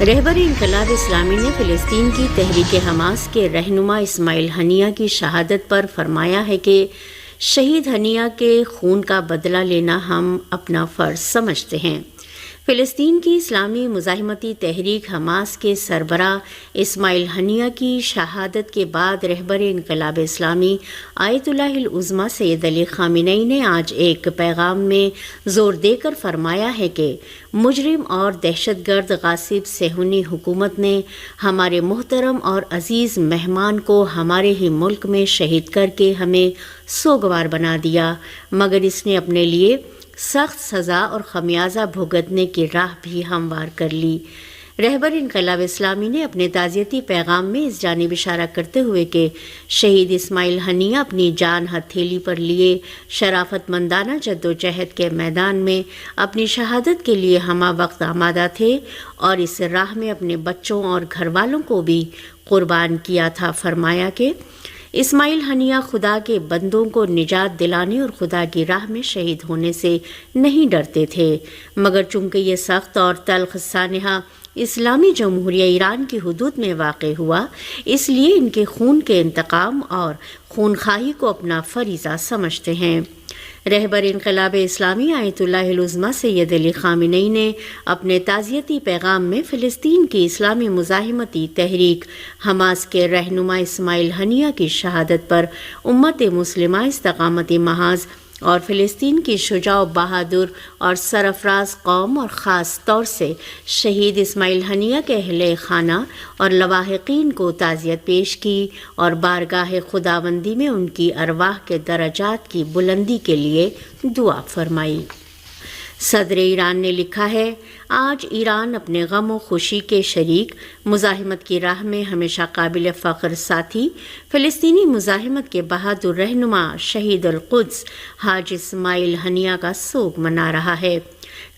رہبر انقلاب اسلامی نے فلسطین کی تحریک حماس کے رہنما اسماعیل ہنیہ کی شہادت پر فرمایا ہے کہ شہید ہنیہ کے خون کا بدلہ لینا ہم اپنا فرض سمجھتے ہیں۔ فلسطین کی اسلامی مزاحمتی تحریک حماس کے سربراہ اسماعیل ہنیہ کی شہادت کے بعد رہبر انقلاب اسلامی آیت اللہ العظمیٰ سید علی خامنئی نے آج ایک پیغام میں زور دے کر فرمایا ہے کہ مجرم اور دہشت گرد غاصب صہیونی حکومت نے ہمارے محترم اور عزیز مہمان کو ہمارے ہی ملک میں شہید کر کے ہمیں سوگوار بنا دیا، مگر اس نے اپنے لیے سخت سزا اور خمیازہ بھگتنے کی راہ بھی ہموار کر لی۔ رہبر انقلاب اسلامی نے اپنے تعزیتی پیغام میں اس جانب اشارہ کرتے ہوئے کہ شہید اسماعیل ہنیہ اپنی جان ہتھیلی پر لیے شرافت مندانہ جدوجہد کے میدان میں اپنی شہادت کے لیے ہمہ وقت آمادہ تھے اور اس راہ میں اپنے بچوں اور گھر والوں کو بھی قربان کیا تھا۔ فرمایا کہ اسماعیل ہنیہ خدا کے بندوں کو نجات دلانے اور خدا کی راہ میں شہید ہونے سے نہیں ڈرتے تھے، مگر چونکہ یہ سخت اور تلخ سانحہ اسلامی جمہوریہ ایران کی حدود میں واقع ہوا، اس لیے ان کے خون کے انتقام اور خونخواہی کو اپنا فریضہ سمجھتے ہیں۔ رہبر انقلاب اسلامی آیت اللہ العظمیٰ سید علی خامنئی نے اپنے تعزیتی پیغام میں فلسطین کی اسلامی مزاحمتی تحریک حماس کے رہنما اسماعیل ہنیہ کی شہادت پر امت مسلمہ استقامتی محاذ اور فلسطین کی شجاع و بہادر اور سرفراز قوم اور خاص طور سے شہید اسماعیل ہنیہ کے اہل خانہ اور لواحقین کو تعزیت پیش کی اور بارگاہ خداوندی میں ان کی ارواح کے درجات کی بلندی کے لیے دعا فرمائی۔ صدر ایران نے لکھا ہے، آج ایران اپنے غم و خوشی کے شریک، مزاحمت کی راہ میں ہمیشہ قابل فخر ساتھی، فلسطینی مزاحمت کے بہادر رہنما شہید القدس حاج اسماعیل ہنیہ کا سوگ منا رہا ہے۔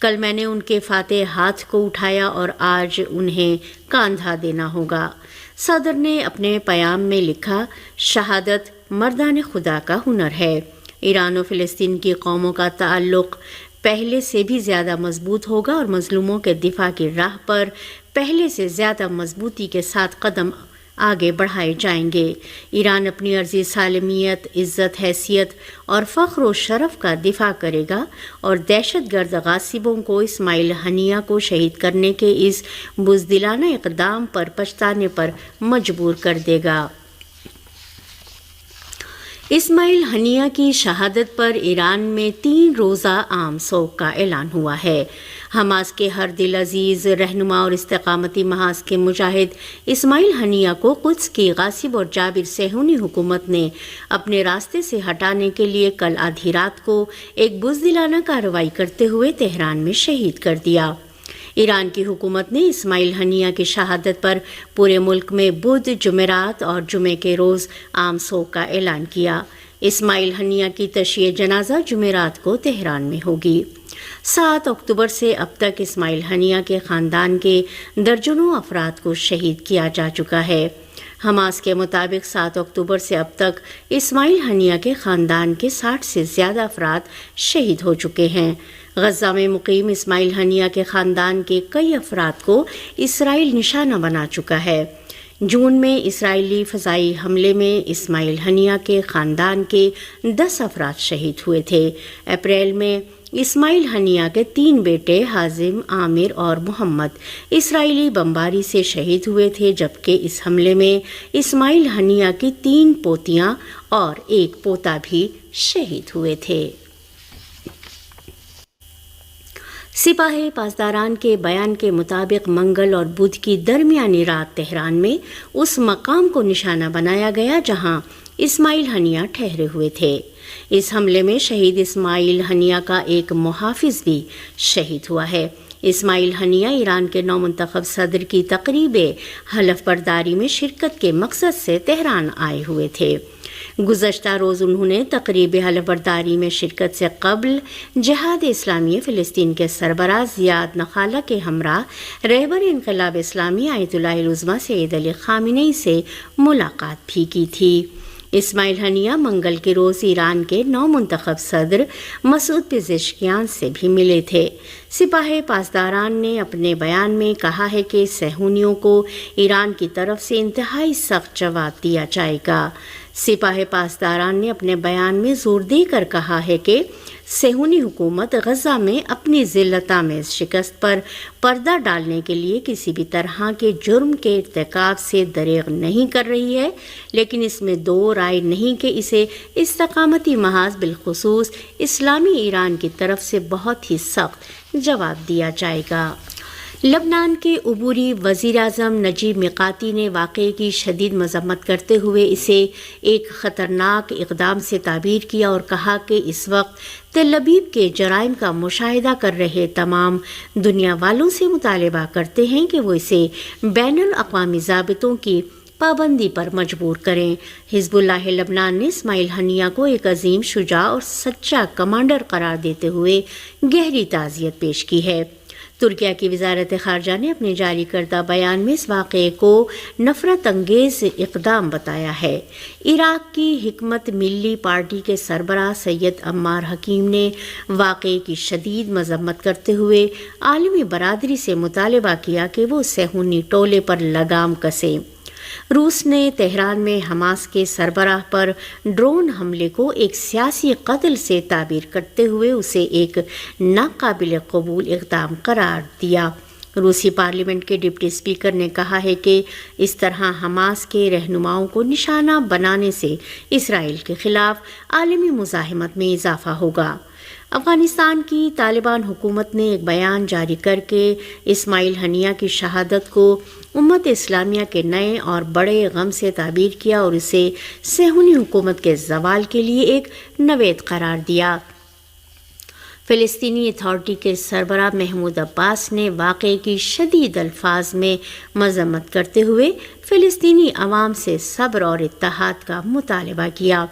کل میں نے ان کے فاتح ہاتھ کو اٹھایا اور آج انہیں کاندھا دینا ہوگا۔ صدر نے اپنے پیام میں لکھا، شہادت مردان خدا کا ہنر ہے۔ ایران و فلسطین کی قوموں کا تعلق پہلے سے بھی زیادہ مضبوط ہوگا اور مظلوموں کے دفاع کی راہ پر پہلے سے زیادہ مضبوطی کے ساتھ قدم آگے بڑھائے جائیں گے۔ ایران اپنی عرضی سالمیت، عزت، حیثیت اور فخر و شرف کا دفاع کرے گا اور دہشت گرد غاصبوں کو اسماعیل ہنیہ کو شہید کرنے کے اس بزدلانہ اقدام پر پچھتانے پر مجبور کر دے گا۔ اسماعیل ہنیہ کی شہادت پر ایران میں 3 روزہ عام سوگ کا اعلان ہوا ہے۔ حماس کے ہر دل عزیز رہنما اور استقامتی محاذ کے مجاہد اسماعیل ہنیہ کو قدس کی غاصب اور جابر صہیونی حکومت نے اپنے راستے سے ہٹانے کے لیے کل آدھی رات کو ایک بزدلانہ کارروائی کرتے ہوئے تہران میں شہید کر دیا۔ ایران کی حکومت نے اسماعیل ہنیہ کی شہادت پر پورے ملک میں بدھ، جمعرات اور جمعے کے روز عام سوگ کا اعلان کیا۔ اسماعیل ہنیہ کی تشییع جنازہ جمعرات کو تہران میں ہوگی۔ 7 اکتوبر سے اب تک اسماعیل ہنیہ کے خاندان کے درجنوں افراد کو شہید کیا جا چکا ہے۔ حماس کے مطابق 7 اکتوبر سے اب تک اسماعیل ہنیہ کے خاندان کے 60 سے زیادہ افراد شہید ہو چکے ہیں۔ غزہ میں مقیم اسماعیل ہنیہ کے خاندان کے کئی افراد کو اسرائیل نشانہ بنا چکا ہے۔ جون میں اسرائیلی فضائی حملے میں اسماعیل ہنیہ کے خاندان کے 10 افراد شہید ہوئے تھے۔ اپریل میں اسماعیل ہنیہ کے 3 بیٹے حازم، عامر اور محمد اسرائیلی بمباری سے شہید ہوئے تھے، جبکہ اس حملے میں اسماعیل ہنیہ کی 3 پوتیاں اور 1 پوتا بھی شہید ہوئے تھے۔ سپاہ پاسداران کے بیان کے مطابق منگل اور بدھ کی درمیانی رات تہران میں اس مقام کو نشانہ بنایا گیا جہاں اسماعیل ہنیہ ٹھہرے ہوئے تھے۔ اس حملے میں شہید اسماعیل ہنیہ کا ایک محافظ بھی شہید ہوا ہے۔ اسماعیل ہنیہ ایران کے نومنتخب صدر کی تقریب حلف برداری میں شرکت کے مقصد سے تہران آئے ہوئے تھے۔ گزشتہ روز انہوں نے تقریب حلف برداری میں شرکت سے قبل جہاد اسلامی فلسطین کے سربراہ زیاد نخالہ کے ہمراہ رہبر انقلاب اسلامی آیت اللہ العظمیٰ سید علی خامنئی سے ملاقات بھی کی تھی۔ اسماعیل ہنیہ منگل کے روز ایران کے نو منتخب صدر مسعود پزشکیان سے بھی ملے تھے۔ سپاہ پاسداران نے اپنے بیان میں کہا ہے کہ صہیونیوں کو ایران کی طرف سے انتہائی سخت جواب دیا جائے گا۔ سپاہ پاسداران نے اپنے بیان میں زور دے کر کہا ہے کہ صہیونی حکومت غزہ میں اپنی ذلت آمیز شکست پر پردہ ڈالنے کے لیے کسی بھی طرح کے جرم کے ارتکاب سے دریغ نہیں کر رہی ہے، لیکن اس میں دو رائے نہیں کہ اسے استقامتی محاذ بالخصوص اسلامی ایران کی طرف سے بہت ہی سخت جواب دیا جائے گا۔ لبنان کے عبوری وزیر اعظم نجیب میقاتی نے واقعے کی شدید مذمت کرتے ہوئے اسے ایک خطرناک اقدام سے تعبیر کیا اور کہا کہ اس وقت تل ابیب کے جرائم کا مشاہدہ کر رہے تمام دنیا والوں سے مطالبہ کرتے ہیں کہ وہ اسے بین الاقوامی ضابطوں کی پابندی پر مجبور کریں۔ حزب اللہ لبنان نے اسماعیل ہنیہ کو ایک عظیم، شجاع اور سچا کمانڈر قرار دیتے ہوئے گہری تعزیت پیش کی ہے۔ ترکیہ کی وزارت خارجہ نے اپنے جاری کردہ بیان میں اس واقعے کو نفرت انگیز اقدام بتایا ہے۔ عراق کی حکمت ملی پارٹی کے سربراہ سید عمار حکیم نے واقعے کی شدید مذمت کرتے ہوئے عالمی برادری سے مطالبہ کیا کہ وہ صہیونی ٹولے پر لگام کسے۔ روس نے تہران میں حماس کے سربراہ پر ڈرون حملے کو ایک سیاسی قتل سے تعبیر کرتے ہوئے اسے ایک ناقابل قبول اقدام قرار دیا۔ روسی پارلیمنٹ کے ڈپٹی اسپیکر نے کہا ہے کہ اس طرح حماس کے رہنماؤں کو نشانہ بنانے سے اسرائیل کے خلاف عالمی مزاحمت میں اضافہ ہوگا۔ افغانستان کی طالبان حکومت نے ایک بیان جاری کر کے اسماعیل ہنیہ کی شہادت کو امت اسلامیہ کے نئے اور بڑے غم سے تعبیر کیا اور اسے صہیونی حکومت کے زوال کے لیے ایک نوید قرار دیا۔ فلسطینی اتھارٹی کے سربراہ محمود عباس نے واقعے کی شدید الفاظ میں مذمت کرتے ہوئے فلسطینی عوام سے صبر اور اتحاد کا مطالبہ کیا۔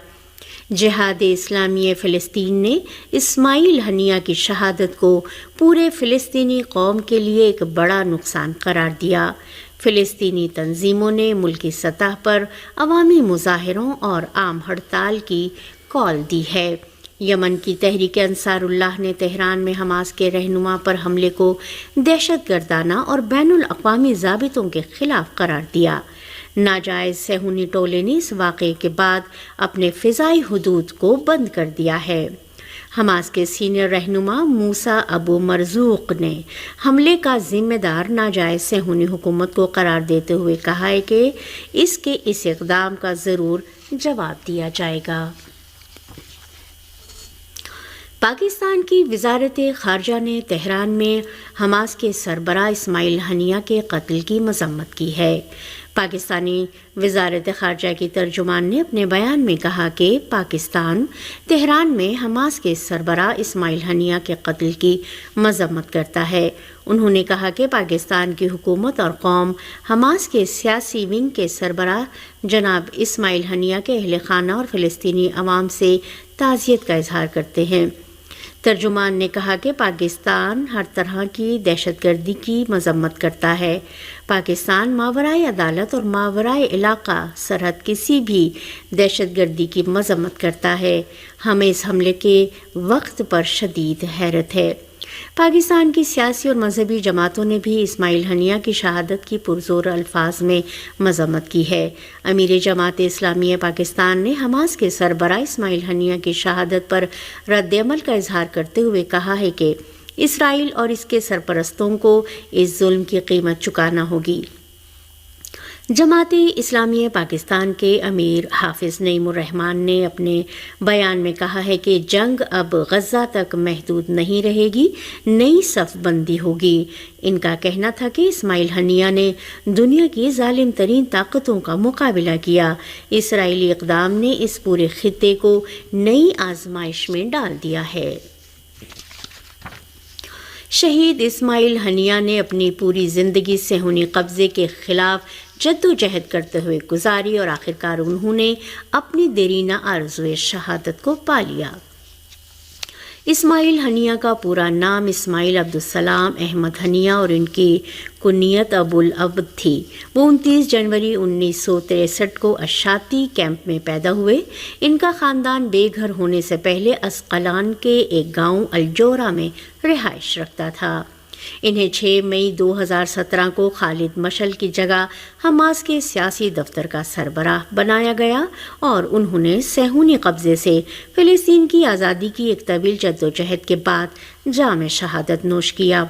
جہاد اسلامی فلسطین نے اسماعیل ہنیہ کی شہادت کو پورے فلسطینی قوم کے لیے ایک بڑا نقصان قرار دیا۔ فلسطینی تنظیموں نے ملکی سطح پر عوامی مظاہروں اور عام ہڑتال کی کال دی ہے۔ یمن کی تحریک انصار اللہ نے تہران میں حماس کے رہنما پر حملے کو دہشت گردانہ اور بین الاقوامی ضابطوں کے خلاف قرار دیا۔ ناجائز صہیونی ٹولے نے اس واقعے کے بعد اپنے فضائی حدود کو بند کر دیا ہے۔ حماس کے سینئر رہنما موسیٰ ابو مرزوق نے حملے کا ذمہ دار ناجائز صہیونی حکومت کو قرار دیتے ہوئے کہا ہے کہ اس کے اس اقدام کا ضرور جواب دیا جائے گا۔ پاکستان کی وزارت خارجہ نے تہران میں حماس کے سربراہ اسماعیل ہنیہ کے قتل کی مذمت کی ہے۔ پاکستانی وزارت خارجہ کی ترجمان نے اپنے بیان میں کہا کہ پاکستان تہران میں حماس کے سربراہ اسماعیل ہنیہ کے قتل کی مذمت کرتا ہے۔ انہوں نے کہا کہ پاکستان کی حکومت اور قوم حماس کے سیاسی ونگ کے سربراہ جناب اسماعیل ہنیہ کے اہل خانہ اور فلسطینی عوام سے تعزیت کا اظہار کرتے ہیں۔ ترجمان نے کہا کہ پاکستان ہر طرح کی دہشت گردی کی مذمت کرتا ہے۔ پاکستان ماورائے عدالت اور ماورائے علاقہ سرحد کسی بھی دہشت گردی کی مذمت کرتا ہے۔ ہمیں اس حملے کے وقت پر شدید حیرت ہے۔ پاکستان کی سیاسی اور مذہبی جماعتوں نے بھی اسماعیل ہنیہ کی شہادت کی پرزور الفاظ میں مذمت کی ہے۔ امیر جماعت اسلامی پاکستان نے حماس کے سربراہ اسماعیل ہنیہ کی شہادت پر رد عمل کا اظہار کرتے ہوئے کہا ہے کہ اسرائیل اور اس کے سرپرستوں کو اس ظلم کی قیمت چکانا ہوگی۔ جماعت اسلامی پاکستان کے امیر حافظ نعیم الرحمن نے اپنے بیان میں کہا ہے کہ جنگ اب غزہ تک محدود نہیں رہے گی، نئی صف بندی ہوگی۔ ان کا کہنا تھا کہ اسماعیل ہنیہ نے دنیا کی ظالم ترین طاقتوں کا مقابلہ کیا۔ اسرائیلی اقدام نے اس پورے خطے کو نئی آزمائش میں ڈال دیا ہے۔ شہید اسماعیل ہنیہ نے اپنی پوری زندگی صہیونی قبضے کے خلاف جدوجہد کرتے ہوئے گزاری اور آخرکار انہوں نے اپنی دیرینہ آرزوئے شہادت کو پا لیا۔ اسماعیل ہنیہ کا پورا نام اسماعیل عبدالسلام احمد ہنیہ اور ان کی کنیت ابو العبد تھی۔ وہ 29 جنوری 1963 کو اشاتی کیمپ میں پیدا ہوئے۔ ان کا خاندان بے گھر ہونے سے پہلے اسقلان کے ایک گاؤں الجورہ میں رہائش رکھتا تھا۔ انہیں 6 مئی 2017 کو خالد مشعل کی جگہ حماس کے سیاسی دفتر کا سربراہ بنایا گیا اور انہوں نے صہیونی قبضے سے فلسطین کی آزادی کی ایک طویل جدوجہد کے بعد جام شہادت نوش کیا۔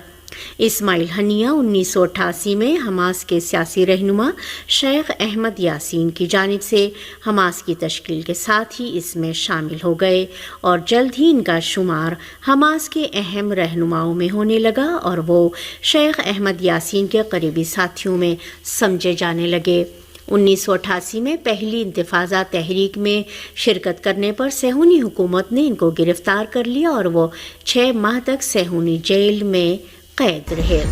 اسماعیل ہنیہ 1988 میں حماس کے سیاسی رہنما شیخ احمد یاسین کی جانب سے حماس کی تشکیل کے ساتھ ہی اس میں شامل ہو گئے اور جلد ہی ان کا شمار حماس کے اہم رہنماؤں میں ہونے لگا اور وہ شیخ احمد یاسین کے قریبی ساتھیوں میں سمجھے جانے لگے۔ 1988 میں پہلی انتفاضہ تحریک میں شرکت کرنے پر صہیونی حکومت نے ان کو گرفتار کر لیا اور وہ 6 ماہ تک صہیونی جیل میں قید رہے۔